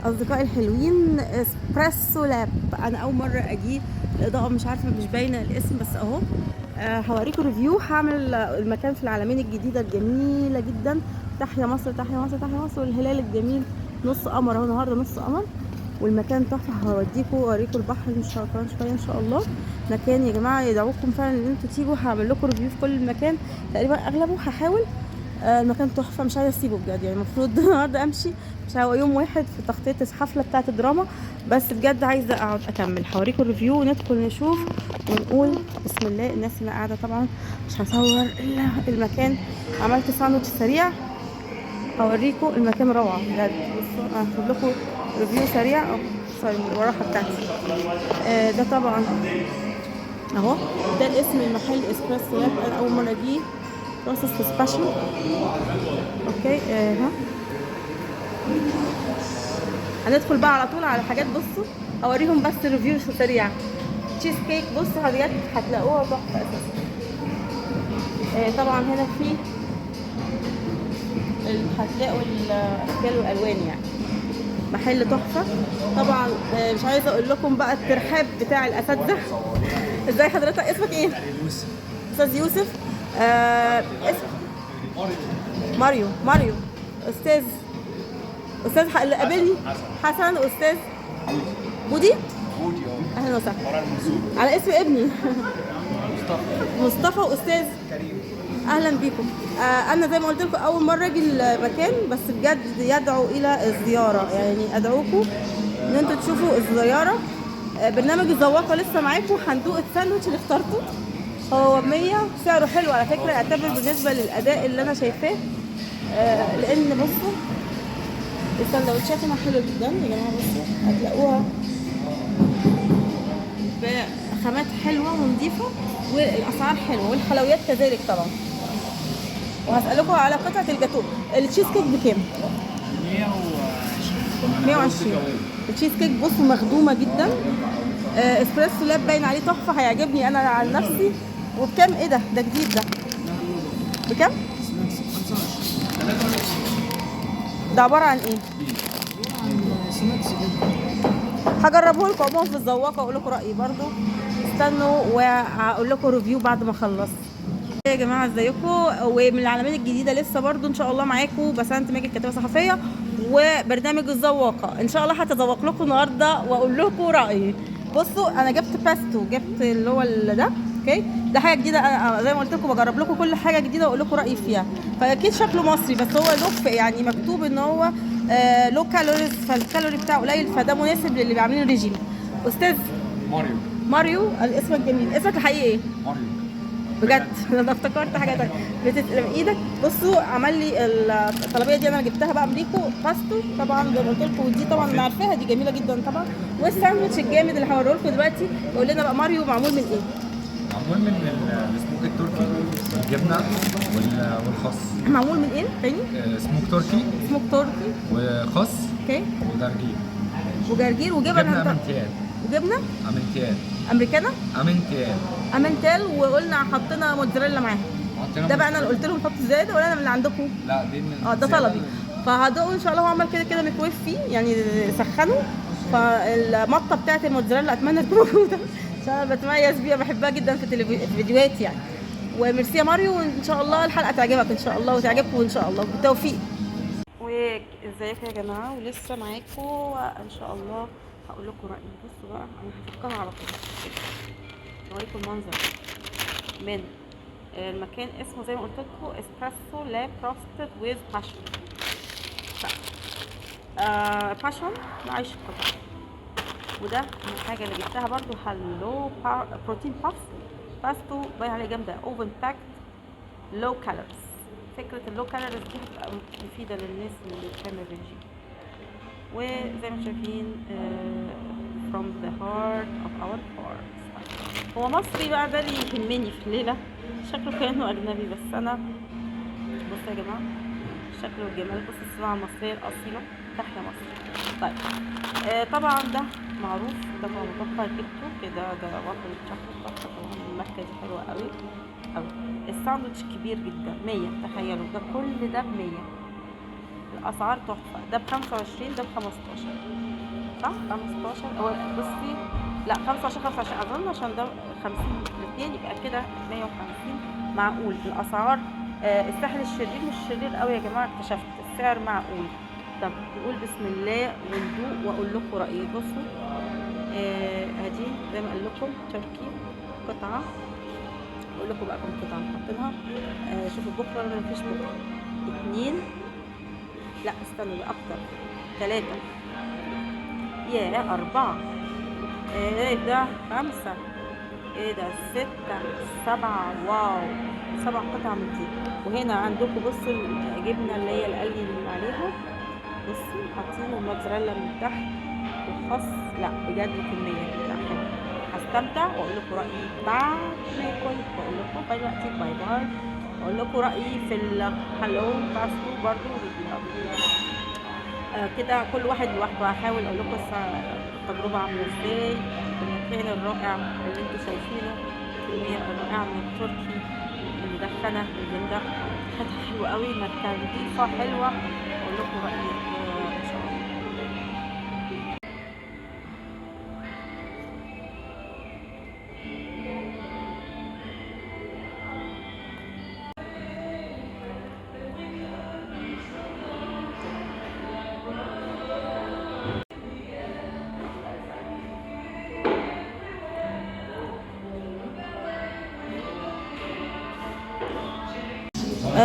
اصدقائي الحلوين، اسبريسو لاب. انا اول مره اجي، الاضاءه مش عارفه مش باينه الاسم بس اهو. هوريكم ريفيو. هعمل المكان في العلمين الجديده الجميله جدا. تحيا مصر تحيا مصر تحيا مصر، والهلال الجميل نص قمر اهو النهارده، نص قمر والمكان تحفه. اوريكم البحر كمان شويه ان شاء الله. مكان يا جماعه يدعوكم فعلا ان انتوا تيجوا. هعمل لكم ريفيو في كل المكان تقريبا اغلبه، هحاول. المكان تحفه، مش عايزه اسيبه بجد. يعني المفروض النهارده امشي، مش هو يوم واحد في تغطيه الحفله بتاعه الدراما، بس بجد عايزه اقعد اكمل. هوريكم الريفيو وندخل نشوف ونقول بسم الله. الناس اللي قاعده طبعا مش هصور الا المكان. عملت ساندوتش سريع، هوريكم المكان روعه بجد. بصوا انا هاخد لكم ريفيو سريع. سوري الوراحه بتاعتي. ده طبعا اهو، ده الاسم المحل اسبريسو لاب. انا اول مره اجي بروسس سبيشال. اوكي ها هندخل بقى على طول على حاجات. بصوا اوريهم بس ريفيو سريع. تشيز كيك، بصوا حاجات هتلاقوها تحفه اساسا. طبعا هنا في هتلاقوا الاشكال والالوان يعني. محل تحفه طبعا. مش عايزه اقول لكم بقى الترحاب بتاع الاساتذه. ازاي حضرتك؟ اسمك ايه؟ يوسف. استاذ يوسف. اسم ماريو. استاذ اللي قابلني حسن. استاذ بودي. اهلا وسهلا. على اسم ابني مصطفى. واستاذ كريم. اهلا بيكم. انا زي ما قلت لكم اول مره اجي المكان، بس بجد يدعو الى الزياره. يعني ادعوكم ان انتوا تشوفوا الزياره. برنامج الذواقه لسه معاكم. هندوق الساندوتش اللي اخترته، هو 100. سعره حلو على فكره، اعتبر بالنسبه للاداء اللي انا شايفاه. لان بصوا السندوتشات هنا حلوه جدا يا جماعه. بصوا هتلاقوها بخامات حلوه ونظيفه، والاسعار حلوه، والحلويات كذلك طبعا. وهسألكم على قطعه الجاتو. التشيز كيك بكام؟ 120. التشيز كيك بصوا مخدومه جدا. اسبريسو لاب باين عليه تحفه، هيعجبني انا عن نفسي. وبكام؟ ايه ده جديد ده. بكام؟ ده عباره عن ايه؟ هجربه لكم عموما في الذواقه واقول لكم رايي برضو. استنوا وهقول لكم ريفيو بعد ما اخلص. يا جماعه ازيكم؟ ومن العلمين الجديده لسه برضو ان شاء الله معاكم بسنت ماجد كاتبه صحفيه، وبرنامج الذواقه ان شاء الله هتذوق لكم النهارده واقول لكم رايي. بصوا انا جبت باستو، جبت اللي هو ده. اوكي ده حاجه جديده. انا زي ما قلت لكم بجرب لكم كل حاجه جديده واقول لكم رايي فيها. فاكيد شكله مصري، بس هو له يعني مكتوب ان هو لو كالوريز، فالكالوري بتاعه قليل، فده مناسب للي بيعملوا ريجيم. استاذ ماريو الاسم الجميل. اسمك الحقيقي ايه؟ ماريو. بجد انا افتكرت حاجه تانية. بتسلم ايدك. بصوا عمل لي الطلبيه دي، انا جبتها بقى امريكو باستو طبعا زي ما قلت لكم، ودي طبعا انا عارفاها دي جميله جدا طبعا. والساندوتش الجامد اللي هوريه لكم دلوقتي. قول لنا بقى ماريو معمول من ايه؟ معمول من السموك التركي، الجبنه والخس. معمول من ايه تاني؟ سموك تركي وخس. اوكي. وجرجير وجبنه امنتيال. وجبنه امنتيال. امريكانا امنتيال. وقلنا حطينا موتزاريلا معاها. ده بقى انا اللي قلت لهم حطوا زياده ولا انا من اللي عندكم؟ لا دي من ده طلبي. فهدوقوا ان شاء الله. هو عمل كده ميكرويف فيه يعني سخنه. فالمطه بتاعت الموتزاريلا اتمنى تكون موجوده عشان انا بتميز بيها، بحبها جدا في الفيديوهات يعني. وميرسي يا ماريو، وان شاء الله الحلقه تعجبك ان شاء الله وتعجبكم ان شاء الله بالتوفيق. وازيكم يا جماعه؟ ولسه معاكم ان شاء الله. هقول لكم رايي. بصوا بقى انا هفكها على طول. اوريكم المنظر من المكان. اسمه زي ما قلت لكم اسبريسو لاب روستد ويز باشن. باشن عيش القطع. وده الحاجه اللي جبتها برضو هالو بروتين باستو باين عليه جامده. اوفن باكت لو كالوريز. فكره اللو كالوريز دي هتبقى مفيده للناس اللي بتعمل ريجيم. وزي ما شايفين from the heart of our hearts. هو مصري بقى، ده اللي يهمني في الليله. شكله كانه اجنبي، بس انا بصوا يا جماعه شكله والجمال. بصوا الصناعه المصريه الاصيله. تحيا مصر. طيب طبعا ده معروف، ده متوقع جبته كده. ده وافل الشوكولاته تحفه طبعا. الماركه دي حلوه قوي قوي. الساندوتش كبير جدا 100. تخيلوا ده كل ده ب 100. اسعار تحفه. ده ب 25، ده ب 15 صح؟ 15 هو بصي، لا 25 اظن، عشان ده 50 الاثنين، يبقى كده 150 معقول الاسعار. الساحل الشرير مش شرير قوي يا جماعه، اكتشفت السعر معقول. طب نقول بسم الله وندوق واقول لكم رايي. بصوا ادي زي ما قال لكم تركي قطعه، اقول لكم بقى كم قطعه حاطينها. شوفوا بكره ولا مفيش بكره. 2، لا استنوا ده اكتر، 3، يا 4، ايه ده 5، ايه ده 6، 7، واو 7 قطع من دي. وهنا عندكم بصوا الجبنه اللي هي القلي اللي عليها، بصوا حاطين الموتزاريلا من تحت والخس. لا بجد كميه لا حلوه. هستمتع واقول لكم رايي بعد ما اكل، واقول لكم دلوقتي باي باي، واقول لكم رايي في الهالو باسكو برضو كده كل واحد لوحده. هحاول اقول لكم التجربه عامله ازاي في المكان الرائع اللي انتوا شايفينه، الكميه الرائعه من التركي المدخنه الجلده، حاجه حلوه قوي، مكان نظيفه حلوه. اقول لكم رايي ان شاء الله.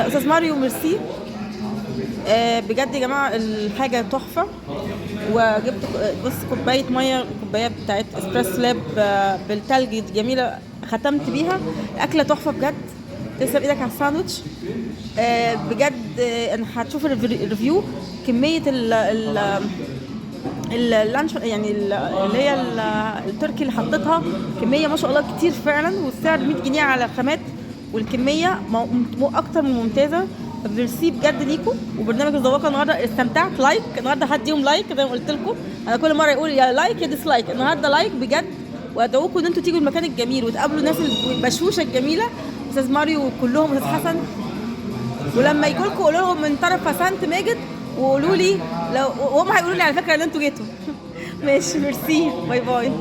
استاذ ماريو ميرسي. بجد يا جماعه الحاجه تحفه. وجبت بص كوبايه ميه، كوبايه بتاعت اسبريس لاب بالتلج جميله، ختمت بيها. اكله تحفه بجد. تسلم ايدك على الساندوتش بجد. انا هتشوف الريفيو. كميه اللانش يعني اللي هي التركي اللي حطيتها، كميه ما شاء الله كتير فعلا، والسعر 100 جنيه على خامات، والكميه اكتر من ممتازه. ميرسي بجد ليكم. وبرنامج الذواقه النهارده استمتعت. لايك النهارده، هديهم لايك زي ما قلت لكم. انا كل مره يقول يا لايك يا ديسلايك، النهارده لايك بجد. وادعوكم ان انتوا تيجوا المكان الجميل وتقابلوا الناس البشوشه الجميله، استاذ ماريو وكلهم، استاذ حسن. ولما يجوا لكم قولوا لهم من طرف فسنت ماجد، وقولوا لي لو وهم هيقولوا لي على فكره ان انتوا جيتوا. ماشي ميرسي، باي باي.